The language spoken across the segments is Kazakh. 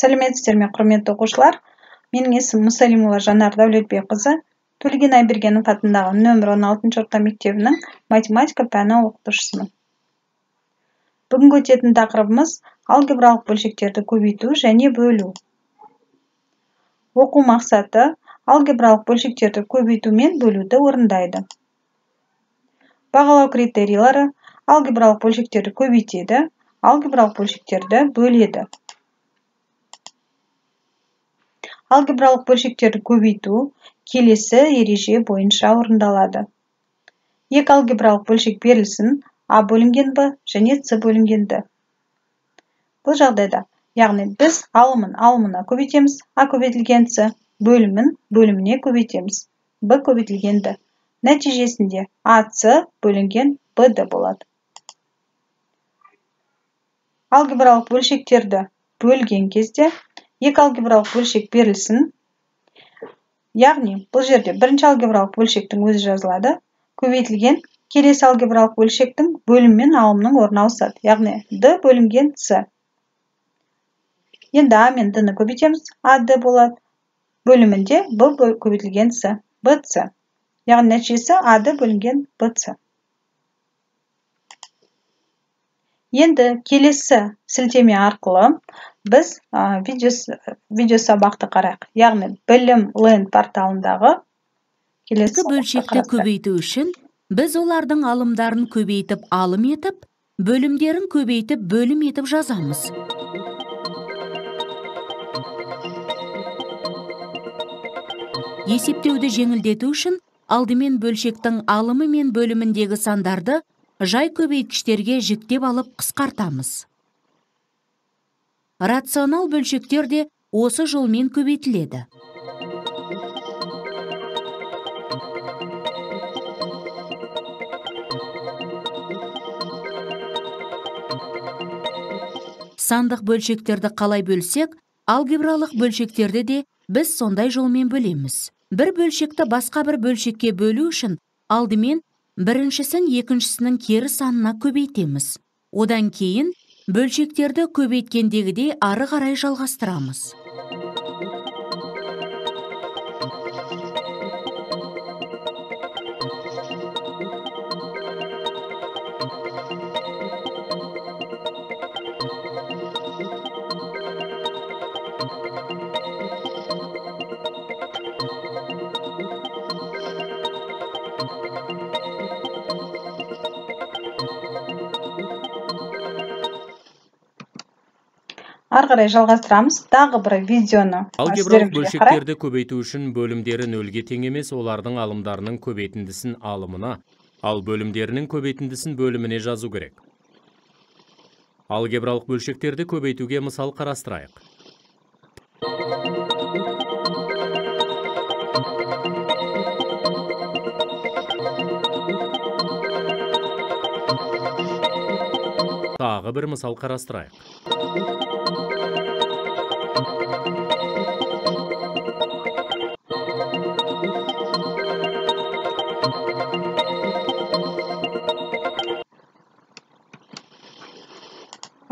Сәлеметсіздер ме, құрметті оқушылар? Менің есімім Мұсалимова Жанар Дәулетбекқызы, Төлеген Айбергенов атындағы нөмір 16 орта мектебінің математика пәні оқытушысымын. Бүгінгі өтетін тақырыбымыз алгебралық бөлшектерді көбейту және бөлу. Оқу мақсаты алгебралық бөлшектерді көбейту мен бөлуді орындайды. Бағалау критерийлері алгебралық бөлшектерді көбейтеді, алгебралық бөлшектерді бөледі. Алгебралық бөлшектерді көбейту келесі ереже бойынша орындалады. Екі алгебралық бөлшек берілсін, А бөлінген Б және С бөлінген Д. Бұл жағдайда, яғни біз алымына көбейтеміз, А көбейтілген С, бөліміне көбейтеміз, Б көбейтілген Д. Нәтижесінде АС бөлінген БД болады. Алгебралық бөлшектерді бөлген кезде екі алгебралық бөлшек берілсін, яғни бұл жерде бірінші алгебралық бөлшектің өзі жазылады, көбейтілген келесі алгебралық бөлшектің бөлім мен алымның орнына ауысады, яғни Д бөлінген С. Енді А мен Д-ны көбейтеміз, АД болады, бөлімінде Б көбейтілген С, БС. Яғни нәтижесі АД бөлінген БС. Енді келесі сілтеме арқылы біз видеосабақты қарайық. Яғни білім ленд порталындағы келесі бөлшекті көбейту үшін біз олардың алымдарын көбейтіп алым етіп, бөлімдерін көбейтіп бөлім етіп жазамыз. Есептеуді жеңілдету үшін алдымен бөлшектің алымы мен бөліміндегі сандарды жай көбейткіштерге жіктеп алып қысқартамыз. Рационал бөлшектер де осы жолмен көбейтіледі. Сандық бөлшектерді қалай бөлсек, алгебралық бөлшектерді де біз сондай жолмен бөлеміз. Бір бөлшекті басқа бір бөлшекке бөлу үшін алдымен біріншісін екіншісінің кері санына көбейтеміз. Одан кейін бөлшектерді көбейткендегідей ары қарай жалғастырамыз. Ары қарай жалғастырамыз. Тағы бір видеоны алгебралық бөлшектерді көбейту үшін бөлімдері нөлге тең емес, олардың алымдарының көбейтіндісін алымына, ал бөлімдерінің көбейтіндісін бөліміне жазу керек. Алгебралық бөлшектерді көбейтуге мысал қарастырайық. Тағы бір мысал қарастырайық.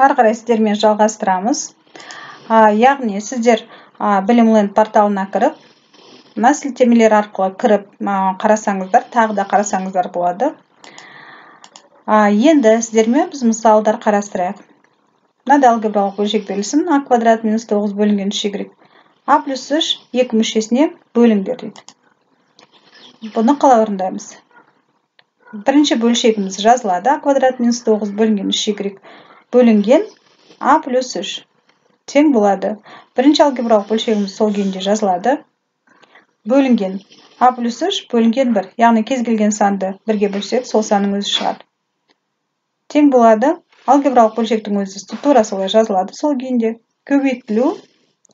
Ары қарай сіздермен жалғастырамыз. Яғни сіздер білім ленд порталына кіріп, мына сілтемелер арқылы кіріп қарасаңыздар, тағы да қарасаңыздар болады. Енді сіздермен біз мысалдар қарастырайық. Мынада алгебралық бөлшек берілсін, А квадрат минус 9 бөлінген 3y. А плюс 3 екі мүшесіне бөліңдер дейді. Бұны қалай орындаймыз? Бірінші бөлшегіміз жазылады, А квадрат минус 9 бөлінген 3y. Бөлінген А плюс 3 тең болады. Бірінші алгебралық бөлшегіміз сол күйінде жазылады. Бөлінген А плюс 3 бөлінген 1. Яғни кез келген санды бірге бөлсек, сол санның өзі шығады. Тең болады. Алгебралық бөлшектің өзі тура солай жазылады сол күйінде.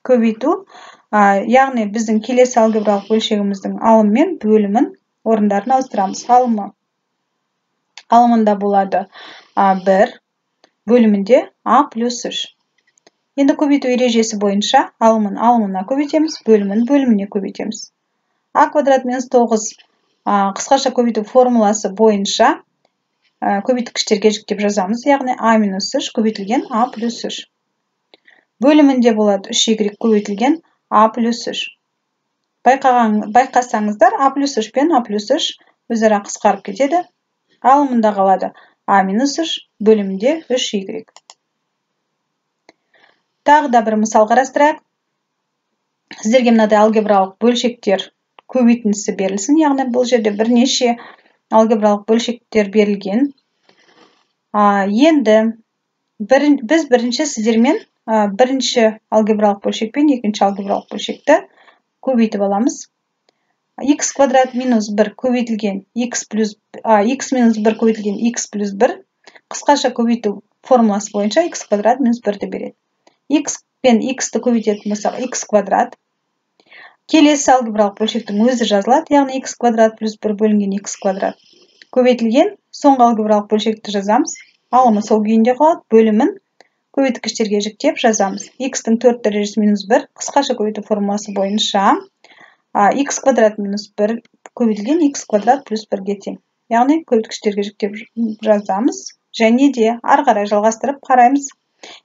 Көбейту, яғни біздің келесі алгебралық бөлшегіміздің алым мен бөлімін орындарын ауыстырамыз. Алымында болады 1, бөлімінде А плюс 3. Енді көбейту ережесі бойынша алымына көбейтеміз, бөліміне көбейтеміз. А квадрат минус 9 қысқаша көбейту формуласы бойынша көбейткіштерге жіктеп жазамыз, яғни А минус 3 көбейтілген А плюс 3. бөлімінде болады 3y көбейтілген а плюс 3. Байқасаңыздар, а плюс 3 пен а плюс 3 өзара қысқарып кетеді. Алымында қалады а минус 3 бөлімінде 3y. Тағы да бір мысал қарастырайық. Сіздерге мынадай алгебралық бөлшектер көбейтіндісі берілсін. Яғни бұл жерде бірнеше алгебралық бөлшектер берілген. Енді біз бірінші сіздермен бірінші алгебралық бөлшек пен екінші алгебралық бөлшекті көбейтіп аламыз. X квадрат минус 1 көбейтілген x минус 1 көбейтілген x плюс 1 қысқаша көбейту формуласы бойынша x квадрат минус 1-ді береді. X пен x-ті көбейтетін болсақ x квадрат. Келесі алгебралық бөлшектің өзі жазылады, яғни x квадрат плюс 1 бөлінген x квадрат. Көбейтілген соңғы алгебралық бөлшекті жазамыз. Алымы сол күйінде қалады, бөлімін көбейткіштерге жіктеп жазамыз. X-тің 4 дәрежесі минус 1 қысқаша көбейту формуласы бойынша x квадрат минус 1 көбейтілген x квадрат плюс 1-ге тең. Яғни көбейткіштерге жіктеп жазамыз және де ары қарай жалғастырып қараймыз.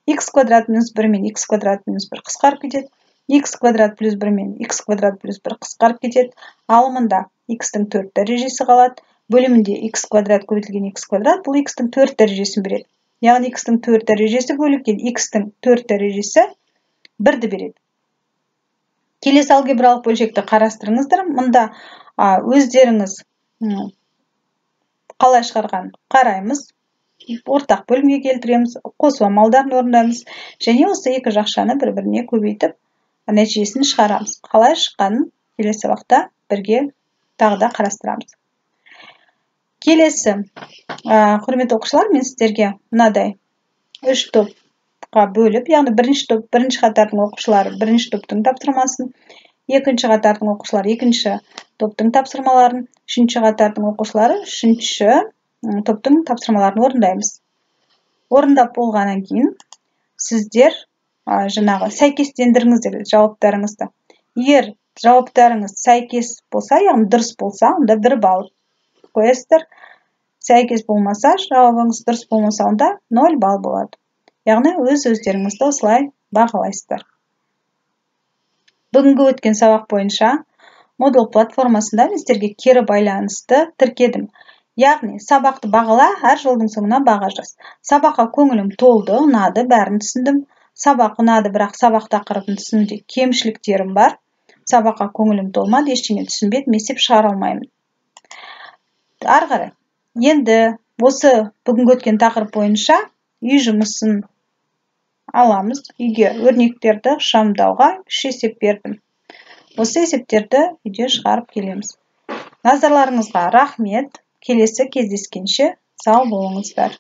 X квадрат минус 1 мен x квадрат минус 1 қысқарып кетеді. X квадрат плюс 1 мен x квадрат плюс 1 қысқарып кетеді. Алымында x-тің 4 дәрежесі қалады. Бөлімінде x квадрат көбейтілген x квадрат бұл x-тің 4 дәрежесін береді. Яғни x-тің 4 дәрежесі бөлінген x-тің 4 дәрежесі 1-ді береді. Келесі алгебралық бөлшекті қарастырыңыздар. Мұнда өздеріңіз қалай шығарған қараймыз. Ортақ бөлімге келтіреміз, қосу амалдарын орындаймыз және осы екі жақшаны бір-біріне көбейтіп нәтижесін шығарамыз. Қалай шыққанын келесі сабақта бірге тағы да қарастырамыз. Келесі, құрметті оқушылар, мен сіздерге мынадай 3 топқа бөліп, яғни бірінші топ, бірінші қатардың оқушылары бірінші топтың тапсырмасын, екінші қатардың оқушылары екінші топтың тапсырмаларын, үшінші қатардың оқушылары үшінші топтың тапсырмаларын орындаймыз. Орындап болғаннан кейін сіздер жаңағы сәйкестендіріңіздер жауаптарыңызды. Егер жауаптарыңыз сәйкес болса, яғни дұрыс болса, онда 1 балл қоясыздар. Сәйкес болмаса, жауабыңыз дұрыс болмаса, онда 0 балл болады. Яғни өздеріңізді осылай бағалайсыздар. Бүгінгі өткен сабақ бойынша Moodle платформасында мен сіздерге кері байланысты тіркедім. Яғни сабақты бағала, әр жолдың соңына баға жаз. Сабаққа көңілім толды, ұнады, бәрін түсіндім. Сабақ ұнады, бірақ сабақ тақырыбын түсінуде кемшіліктерім бар. Сабаққа көңілім толмады, ештеңе түсінбедім, есеп шығара алмаймын. Ары қарай. Енді осы бүгінгі өткен тақырып бойынша үй жұмысын аламыз. Үйге өрнектерді шамдауға 3 есеп бердім. Осы есептерді үйде шығарып келеміз. Назарларыңызға рахмет. Келесі кездескенше сау болыңыздар.